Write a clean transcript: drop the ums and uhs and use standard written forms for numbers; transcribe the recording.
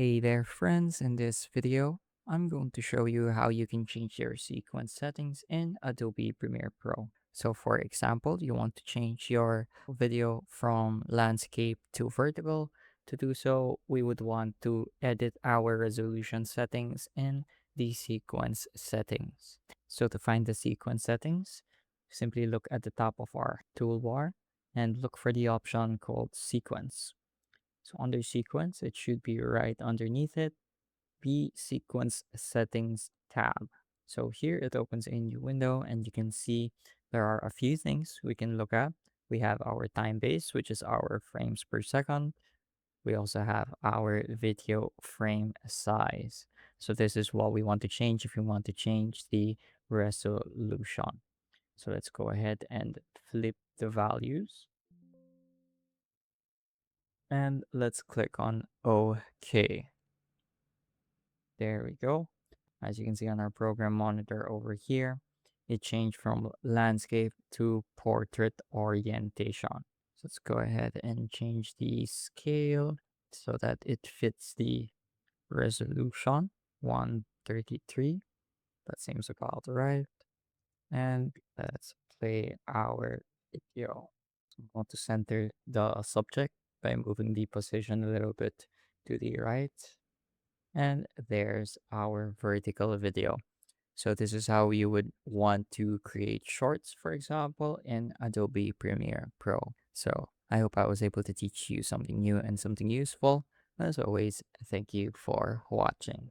Hey there friends, in this video, I'm going to show you how you can change your sequence settings in Adobe Premiere Pro. So for example, you want to change your video from landscape to vertical. To do so, we would want to edit our resolution settings in the sequence settings. So to find the sequence settings, simply look at the top of our toolbar and look for the option called sequence. So under sequence, it should be right underneath it, the sequence settings tab. So here it opens a new window and you can see there are a few things we can look at. We have our time base, which is our frames per second. We also have our video frame size. So this is what we want to change if we want to change the resolution. So let's go ahead and flip the values and let's click on OK. There we go. As you can see on our program monitor over here, it changed from landscape to portrait orientation. So let's go ahead and change the scale so that it fits the resolution 133. That seems about right. And let's play our video. I want to center the subject by moving the position a little bit to the right. And there's our vertical video. So this is how you would want to create shorts, for example, in Adobe Premiere Pro. So I hope I was able to teach you something new and something useful. As always, thank you for watching.